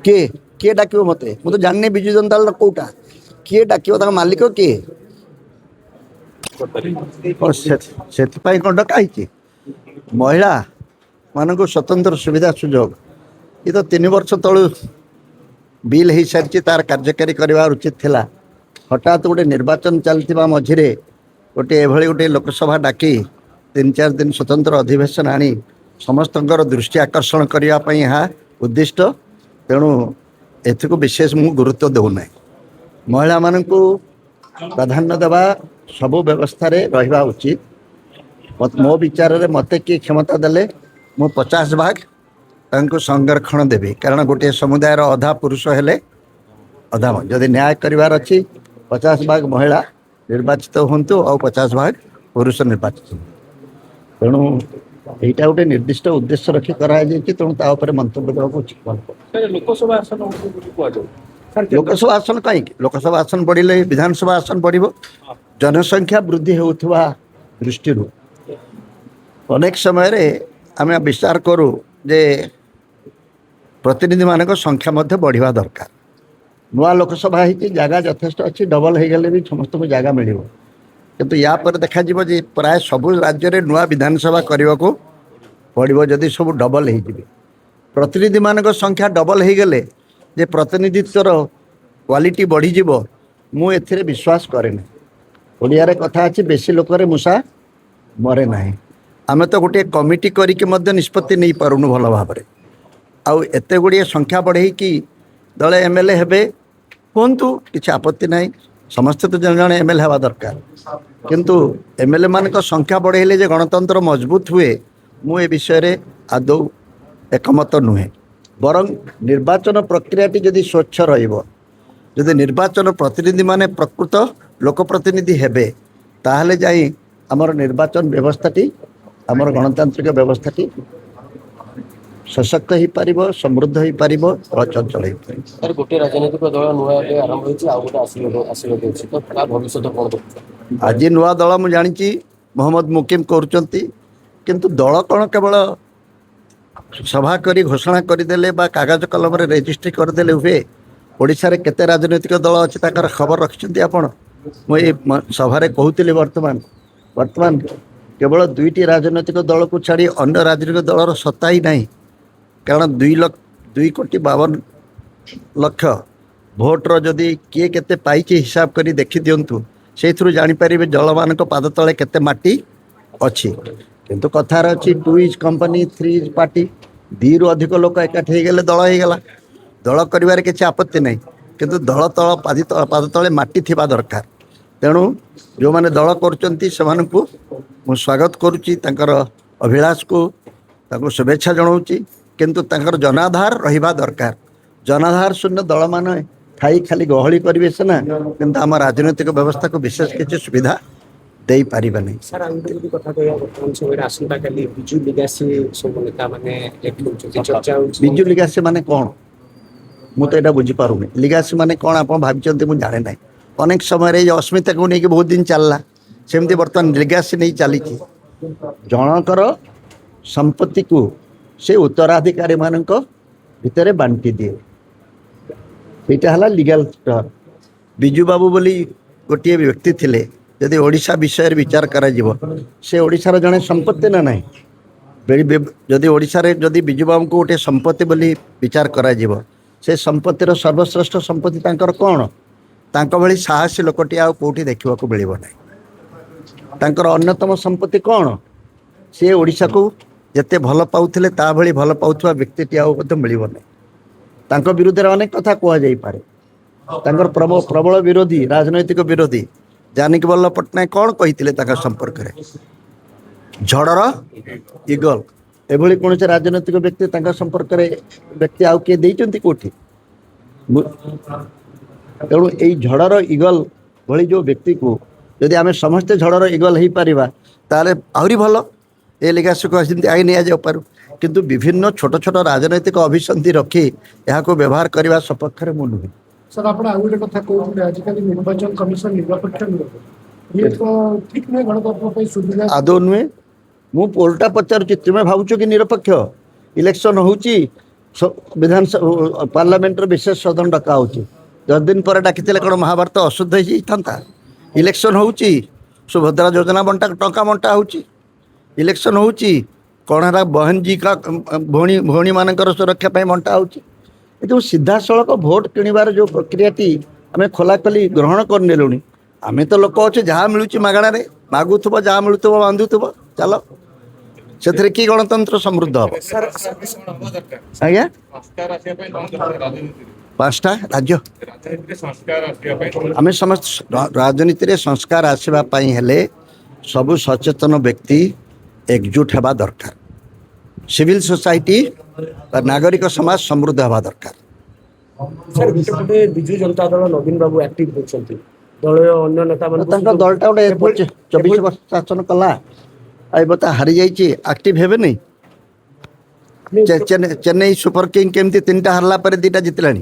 किए किए डाक मत मुझे जानी विजु जनता दल कौटा किए डाक मालिक किए से कौन डकाई महिला मान स्वतंत्र सुविधा सुजोग ये तो 3 वर्ष तलू बिल हो सारी तार कार्यकारी करवा उचित थिला हठात गोटे निर्वाचन चलता मझिरे गोटे गोटे लोकसभा डाकी 3-4 दिन स्वतंत्र अधिवेशन आनी समस्त दृष्टि आकर्षण करने यहाँ उद्दिष्ट तेणु एथको विशेष मु गुरुत्व देना महिला मान प्राधान्य देवा सबु व्यवस्था रहा उचित मो विचार में मत किए क्षमता देले मु 50 भाग संरक्षण देवी कारण गोटे समुदायर अधा पुरुष हेले अधा जदि न्याय करार अच्छी 50 भाग महिला निर्वाचित हूँ और 50 भाग पुरुष निर्वाचित तेणु यहाँ गोटे निर्दिष्ट उद्देश्य रखी कराई तेणु मंतव्य देवा उचित लोकसभा आसन कहीं लोकसभा आसन बढ़े विधानसभा आसन बढ़ जनसंख्या वृद्धि होता दृष्टि अनेक समय आम विचार करूँ जे प्रतिनिधि मान संख्या बढ़िया दरकार नुआ लोकसभा जगह यथेष्ट अच्छी डबल हो गले भी समस्त को जगह मिल किंतु या पर देखा जे प्राय सबु राज्य में नुआ विधानसभा करने को पड़ो जदि सब डबल हो प्रतिनिधि मान संख्या डबल हो गले जे प्रतिनिधित्वर क्वालिटी बढ़ीज मु एथिरे विश्वास करे ओडिया रे कथा अच्छी बेसी लोकरे मूषा मरे ना आम तो गोटे कमिटी करके निष्पत्ति नहीं पारुनु भल भाव आउ एते गुड़िए संख्या बढ़े कि दले एमएलए हेबे हूँ किसी आपत्ति ना समस्ते तो जन जन एमएलए हवा दरकार किंतु एमएलए मान संख्या बढ़ेले जे गणतंत्र मजबूत हुए मु ए विषय आदौ एकमत नुहे बरं निर्वाचन प्रक्रियाटी जदि स्वच्छ रही निर्वाचन प्रतिनिधि माने प्रकृत लोकप्रतिनिधि हेबे ताहले जाई आमर निर्वाचन व्यवस्थाटी आमर गणतांत्रिक व्यवस्थाटी सशक्त हो पार समृद्ध हो पार चंचल हो पार गोटे राजनीतिक दल नुआ आरंभ भविष्य कौन आज नुआ दल मुझे जानी मोहम्मद मुकिम करुँच किंतु दल कौन केवल सभा करी घोषणा करदेले कागज कलम रेजिस्ट्री करदेले हुए ओडिशा रे केते राजनीतिक दल अच्छी ताकर खबर रखिंट आपण मुझे सभारे कहूली वर्तमान केवल 2टी राजनीतिक दल को छाड़ी अन्य राजनीतिक दलर सत्ता ही नहीं कारण 2,52,00,000 भोटर जदि किए केते पाइछि हिसाब करी देखि दियंतु से जापर जल मान पाद तले केते माटी अच्छी किंतु कथार अच्छी 2 इज कंपनी 3 इज पार्टी 2 रु अधिक लोक एकाठी हो गले दल हो गला दल कर किसी आपत्ति नहीं किंतु दल तल पाद तले माटी थिबा दरकार तेणु जो मैंने दल कर स्वागत करुच्ची अभिलाष को शुभेच्छा जनाऊँगी किंतु तांकर जनाधार रहिबा दरकार जनाधार शून्य दल मान थाई खाली गहली करेंगे सीना किंतु आम राजनैतिक व्यवस्था को विशेष किसी सुविधा दे पारे नहीं सर कथा बिजु लिगासी माने कौन मुझे तो बुझीपारूनी लिगासी माने कौन आप भाई मुझे जाने ना अनेक समय अस्मिता को लेकिन बहुत दिन चलला सेमती बर्तमान लिगासी नहीं चली जनकर संपत्ति को से उत्तराधिकारी मान भितर बांटी दिए यहाँ है लीगल स्टर बिजु बाबू बोली गोटे व्यक्ति थिले जदि ओडिशा विषय विचार करा से ओडिशार जड़े संपत्ति ना ना जदि ओडिशा रे जदि बिजु बाबू को गोटे संपत्ति बोली विचार करा से संपत्तिर सर्वश्रेष्ठ संपत्ति तांकर कौन तांको भली साहसी लोकटी आ कोठी देखा मिल ना अन्यतम संपत्ति कौन सी ओडिशा को जिते भल पाउथिले ता भली भल पाउथुवा व्यक्तिटी आउ मिल ना विरुद्ध अनेक कथा कहुपे प्रबल विरोधी राजनैतिक विरोधी जानकी वल्लभ पट्टनायक कौन कही संपर्क में झड़र इगल एभली कौन से राजनैतिक व्यक्ति संपर्क में व्यक्ति आउ किए देइचंती कोठी तेणु यही झड़र इगल भली जो व्यक्ति को यदि आम समस्ते झड़र इगल हो पारिबा ताले आहरी भल ए लिगासी को आई नि जा पारू किंतु विभिन्न छोट छोट राजनैतिक अभिसंधि रखी यहाँ को व्यवहार करने सपक्ष में मुझे सर आप कथा कहते आजिकल निर्वाचन कमिशन निरपेक्ष ये तो ठीक नुहे गणतंत्र सुविधा आदौ नुहे मु पोलटा पचारुची तुम्हें भावुच कि निरपेक्ष इलेक्शन होची ବିଧାନସଭା ପାର୍ଲାମେଣ୍ଟର ବିଶେଷ ସଦନ ଡକା ହେଉଛି 10 ଦିନ ପରେ ଡାକିଥିଲେ କ'ଣ ମହାଭାରତ ଅଶୁଦ୍ଧ ହେଇଯାଇଥାନ୍ତା? ଇଲେକ୍ସନ୍ ହେଉଛି, ସୁଭଦ୍ରା ଯୋଜନା ଟଙ୍କା ବଣ୍ଟା ହେଉଛି, ଇଲେକ୍ସନ୍ ହେଉଛି, କ'ଣ ହେଲା ବହନଜୀକା ଭଉଣୀମାନଙ୍କର ସୁରକ୍ଷା ପାଇଁ ବଣ୍ଟା ହେଉଛି। ଏ ଯେଉଁ ସିଧାସଳଖ ଭୋଟ୍ କିଣିବାର ଯେଉଁ ପ୍ରକ୍ରିୟାଟି ଆମେ ଖୋଲାଖୋଲି ଗ୍ରହଣ କରିନେଲୁଣି। ଆମେ ତ ଲୋକ ଅଛୁ, ଯାହା ମିଳୁଛି ମାଗଣାରେ ମାଗୁଥିବ, ଯାହା ମିଳୁଥିବ ବାନ୍ଧୁଥିବ, ଚାଲ। ସେଥିରେ କି ଗଣତନ୍ତ୍ର ସମୃଦ୍ଧ ହେବ? ଆଜ୍ଞା, 5ଟା ରାଜ୍ୟ ଆମେ ସମସ୍ତେ ରାଜନୀତିରେ ସଂସ୍କାର ଆସିବା ପାଇଁ ହେଲେ ସବୁ ସଚେତନ ବ୍ୟକ୍ତି एकजुट ହେବା ଦରକାର। ସିଭିଲ ସୋସାଇଟି ବା ନାଗରିକ ସମାଜ ସମୃଦ୍ଧ ହେବା ଦରକାର। ସାର୍ ଗୋଟେ ବିଜୁ ଜନତା ଦଳ ନବୀନ ବାବୁ ଆକ୍ଟିଭ ହେଉଛନ୍ତି, ଦଳୀୟ ଅନ୍ୟ ନେତା ତାଙ୍କ ଦଳଟା ଗୋଟେ 24 ବର୍ଷ ଶାସନ କଲା, ଏବେ ତ ହାରି ଯାଇଛି, ଆକ୍ଟିଭ ହେବେନି। ଚେନ୍ନାଇ ସୁପର କିଙ୍ଗ କେମିତି 3ଟା ହାରିଲା ପରେ 2ଟା ଜିତିଲାଣି।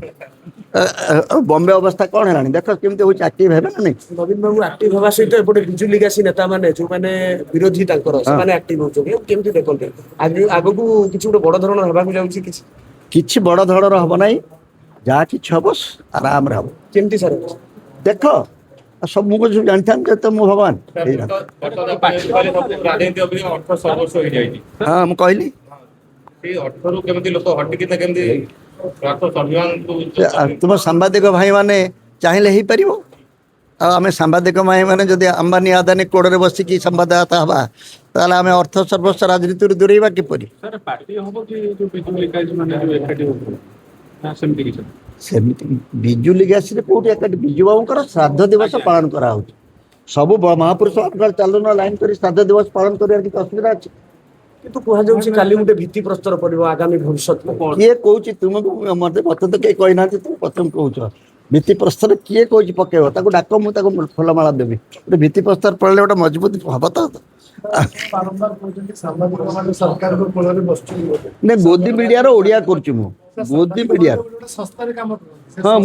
ବମ୍ବେ ଅବସ୍ଥା କ'ଣ ହେଲାଣି ଦେଖ କେମିତି ହେଉଛି, ଆକ୍ଟିଭ ହେବେ ନା ନାଇଁ? ନବୀନ ବାବୁ ଆକ୍ଟିଭ ହେବା ସହିତ ଏପଟେ ବିଜୁ ଲିଗାସୀ ନେତା ମାନେ ଯୋଉମାନେ ବିରୋଧୀ ତାଙ୍କର ସେମାନେ ଆକ୍ଟିଭ ହଉଛନ୍ତି, କେମିତି ଦେଖନ୍ତି ଆଗକୁ କିଛି ଗୋଟେ ବଡ ଧରଣ ହେବାକୁ ଯାଉଛି? କିଛି ବଡ଼ ଧରଣର ହେବ ନାହିଁ, ଯାହା କିଛି ହେବ ଆରାମରେ ହେବ। କେମିତି ସାର୍ ଦେଖ ସବୁ ମୁଁ କିଛି ଜାଣିଥାନ୍ତି ତ ମୁଁ ଭଗବାନ। ହଁ ମୁଁ କହିଲି ତୁମ ସାମ୍ବାଦିକ ଭାଇମାନେ ଚାହିଁଲେ ହେଇପାରିବ। ଆଉ ଆମେ ସାମ୍ବାଦିକ ଭାଇମାନେ ଯଦି ଆମ୍ବାନୀ ଆଦାନୀ କୋଡ଼ରେ ବସିକି ସମ୍ବାଦଦାତା ହେବା, ତାହେଲେ ଆମେ ଅର୍ଥ ସର୍ବସ୍ୱ ରାଜନୀତିରୁ ଦୂରେଇବା କିପରି? ସେମିତି ବିଜୁ ଲିଗାସୀରେ କୋଉଠି ଏକାଠି? ବିଜୁ ବାବୁଙ୍କର ଶ୍ରାଦ୍ଧ ଦିବସ ପାଳନ କରାହେଉଛି। ସବୁ ମହାପୁରୁଷ ଚାଲୁନ ଲାଇନ୍ କରି ଶ୍ରାଦ୍ଧ ଦିବସ ପାଳନ କରିବାର କିଛି ଅସୁବିଧା ଅଛି? କିନ୍ତୁ କୁହାଯାଉଛି କାଲି ଗୋଟେ ଭିତ୍ତି ପ୍ରସ୍ତର ପଡ଼ିବ ଆଗାମୀ ଭବିଷ୍ୟତ। କିଏ କହୁଛି? ତୁମକୁ ମତେ ତ କେହି କହିନାହାନ୍ତି, ତୁମେ ପ୍ରଥମେ କହୁଛ ଭିତ୍ତି ପ୍ରସ୍ତର କିଏ କହୁଛି ପକେଇବ? ତାକୁ ଡାକ, ମୁଁ ତାକୁ ଫୁଲମାଳା ଦେବି। ଗୋଟେ ଭିତ୍ତି ପ୍ରସ୍ତର ପଡ଼ିଲେ ଗୋଟେ ମଜବୁତ ହବ ତ। ବାରମ୍ବାର କହୁଛନ୍ତି ସାମ୍ବାଦିକମାନେ ସରକାରଙ୍କ କୋଳରେ ବସୁଛନ୍ତି। ନାଇଁ, ମୋଦି ମିଡ଼ିଆର ଓଡ଼ିଆ କରୁଛି ମୁଁ, ମୋଦି ମିଡ଼ିଆର। ଶସ୍ତାରେ କାମ କରନ୍ତି। ହଁ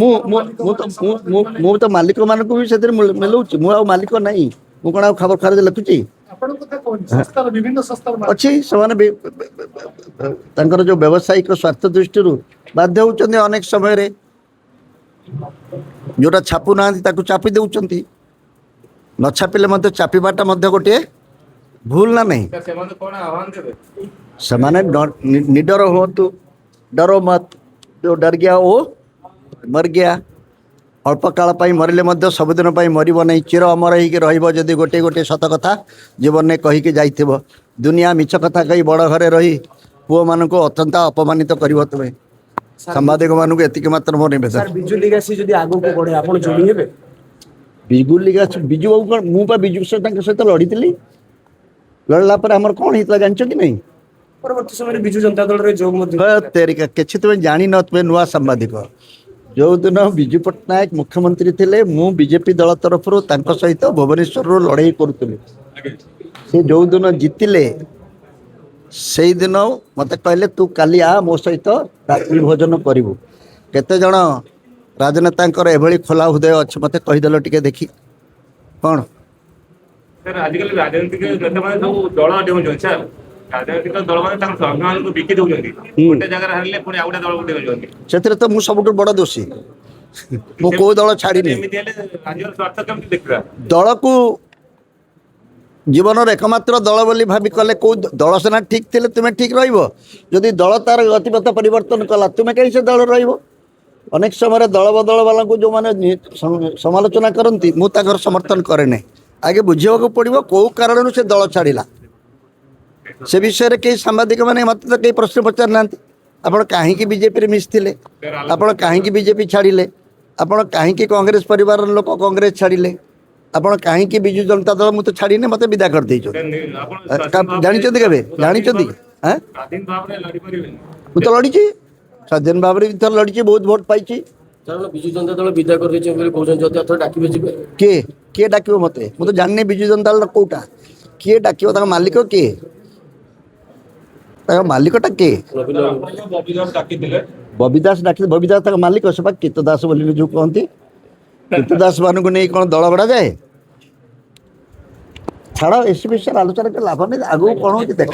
ମୁଁ ତ ମାଲିକମାନଙ୍କୁ ବି ସେଥିରେ ମିଳଉଛି। ମୁଁ ଆଉ ମାଲିକ ନାହିଁ, ମୁଁ କ'ଣ ଆଉ ଖବର କାଗଜ ଲେଖୁଛି? ଆପଣଙ୍କ କଥା କହୁଛି, ଶସ୍ତାର ବିଭିନ୍ନ ଶସ୍ତାର ଅଛି। ସେମାନେ ତାଙ୍କର ଯେଉଁ ବ୍ୟବସାୟିକ ସ୍ୱାର୍ଥ ଦୃଷ୍ଟିରୁ ବାଧ୍ୟ ହେଉଛନ୍ତି ଅନେକ ସମୟରେ, ଯେଉଁଟା ଛାପୁ ନାହାନ୍ତି ତାକୁ ଚାପି ଦେଉଛନ୍ତି। ନ ଛାପିଲେ ମଧ୍ୟ ଚାପିବାଟା ମଧ୍ୟ ଗୋଟିଏ ଭୁଲ ନା ନାହିଁ? ସେମାନେ ନିଡର ହୁଅନ୍ତୁ, ଡର ମତ, ଯେଉଁ ଡର ଗିଆ ଓ ମର ଗିଆ। ଅଳ୍ପ କାଳ ପାଇଁ ମରିଲେ ମଧ୍ୟ ସବୁଦିନ ପାଇଁ ମରିବ ନାହିଁ, ଚିର ଅମର ହେଇକି ରହିବ ଯଦି ଗୋଟିଏ ଗୋଟିଏ ସତ କଥା ଜୀବନରେ କହିକି ଯାଇଥିବ। ଦୁନିଆ ମିଛ କଥା କହି ବଡ଼ ଘରେ ରହି ପୁଅମାନଙ୍କୁ ଅତ୍ୟନ୍ତ ଅପମାନିତ କରିବ ତୁମେ। ସାମ୍ବାଦିକମାନଙ୍କୁ ଏତିକି ମାତ୍ର ମୋ ନିବେଦନ। ବିଜୁ ଲିଗାସୀ ଯଦି ଆଗକୁ ବଢେ ଆପଣ ଯୋଡ଼ି ହେବେ? ବିଜୁ ଲିଗାସୀ ବିଜୁ ବାବୁ କ'ଣ? ମୁଁ ବା ବିଜୁ ତାଙ୍କ ସହିତ ଲଢ଼ିଥିଲି। ଲଢ଼ିଲା ପରେ ଆମର କ'ଣ ହେଇଥିଲା ଜାଣିଛ କି ନାହିଁ? ପରବର୍ତ୍ତୀ ସମୟରେ ବିଜୁ ଜନତା ଦଳରେ ଯୋଗ ମଧ୍ୟ ତେରିକା କିଛି ତୁମେ ଜାଣିନ, ତୁମେ ନୂଆ ସାମ୍ବାଦିକ। ଯେଉଁଦିନ ବିଜୁ ପଟ୍ଟନାୟକ ମୁଖ୍ୟମନ୍ତ୍ରୀ ଥିଲେ, ମୁଁ ବିଜେପି ଦଳ ତରଫରୁ ତାଙ୍କ ସହିତ ଭୁବନେଶ୍ୱରରୁ ଲଢ଼େଇ କରୁଥିଲି। ସେ ଯେଉଁଦିନ ଜିତିଲେ ସେଇଦିନ ମୋତେ କହିଲେ ତୁ କାଲି ଆ ମୋ ସହିତ ରାତ୍ରି ଭୋଜନ କରିବୁ। କେତେଜଣ ରାଜନେତାଙ୍କର ଏଭଳି ଖୋଲା ହୃଦୟ ଅଛି ମୋତେ କହିଦେଲ ଟିକେ ଦେଖି। କ'ଣ ଆଜିକାଲି ରାଜନୈତିକ ନେତାମାନେ ସବୁ ଦଳ ଦେଉଛନ୍ତି ସାର୍। ରାଜନୈତିକ ଦଳମାନେ ତାଙ୍କ ସ୍ୱାଭିମାନକୁ ବିକି ଦେଉଛନ୍ତି। ଗୋଟେ ଜାଗାରେ ହାରିଲେ ପୁଣି ଆଉ ଗୋଟେ ଦଳକୁ ଦେଉଛନ୍ତି। ସେଥିରେ ତ ମୁଁ ସବୁଠୁ ବଡ଼ ଦୋଷୀ। ମୁଁ କୋଉ ଦଳ ଛାଡ଼ିନି। ଏମିତି ହେଲେ ରାଜ୍ୟର ସ୍ୱାର୍ଥ କେମିତି ଦେଖିବା? ଦଳକୁ ଜୀବନର ଏକମାତ୍ର ଦଳ ବୋଲି ଭାବି କଲେ କୋଉ ଦଳ ସିନା ଠିକ୍ ଥିଲେ ତୁମେ ଠିକ୍ ରହିବ। ଯଦି ଦଳ ତାର ଗତିପଥ ପରିବର୍ତ୍ତନ କଲା, ତୁମେ କାହିଁ ସେ ଦଳରେ ରହିବ? ଅନେକ ସମୟରେ ଦଳ ବଦଳ ବାଲାଙ୍କୁ ଯେଉଁମାନେ ସମାଲୋଚନା କରନ୍ତି, ମୁଁ ତାଙ୍କର ସମର୍ଥନ କରେ ନାହିଁ। ଆଗେ ବୁଝିବାକୁ ପଡ଼ିବ କେଉଁ କାରଣରୁ ସେ ଦଳ ଛାଡ଼ିଲା। ସେ ବିଷୟରେ କେହି ସାମ୍ବାଦିକମାନେ ମୋତେ ତ କେହି ପ୍ରଶ୍ନ ପଚାରି ନାହାନ୍ତି। ଆପଣ କାହିଁକି ବିଜେପିରେ ମିଶିଥିଲେ? ଆପଣ କାହିଁକି ବିଜେପି ଛାଡ଼ିଲେ? ଆପଣ କାହିଁକି କଂଗ୍ରେସ ପରିବାରର ଲୋକ କଂଗ୍ରେସ ଛାଡ଼ିଲେ? ଆପଣ କାହିଁକି ବିଜୁ ଜନତା ଦଳ? ମୁଁ ତ ଛାଡ଼ିନି, ମୋତେ ବିଦା କରିଦେଇଛନ୍ତି। ଜାଣିଛନ୍ତି କେବେ? ଜାଣିଛନ୍ତି? ମୁଁ ତ ଲଢ଼ିଛି, ସ୍ୱାଧୀନ ଭାବରେ ବି ଥର ଲଢ଼ିଛି, ବହୁତ ଭୋଟ ପାଇଛି। ବିଜୁ ଜନତା ଦଳ ବିଦା କରିଦେଇଛି ବୋଲି କହୁଛନ୍ତି, ଯଦି ଅଥର ଡାକିବେ ଯିବେ? କିଏ ଡାକିବ ମୋତେ? ମୁଁ ତ ଜାଣିନି ବିଜୁ ଜନତା ଦଳ କୋଉଟା। କିଏ ଡାକିବ? ତାଙ୍କ ମାଲିକ କିଏ? ତାଙ୍କ ମାଲିକଟା କିଏ? ବବି ଦାସ ଡାକି, ବବି ଦାସ ତାଙ୍କ ମାଲିକ। ସେ ବା କୀତ ଦାସ ବୋଲି ଯେଉଁ କହନ୍ତି। କୀତ ଦାସ ମାନଙ୍କୁ ନେଇ କ'ଣ ଦଳ ଗଢ଼ାଯାଏ? ଛାଡ଼, ଏସବୁ ବିଷୟରେ ଆଲୋଚନା କରି ଲାଭ ନାହିଁ। ଆଗକୁ କ'ଣ ହେଉଛି ଦେଖ।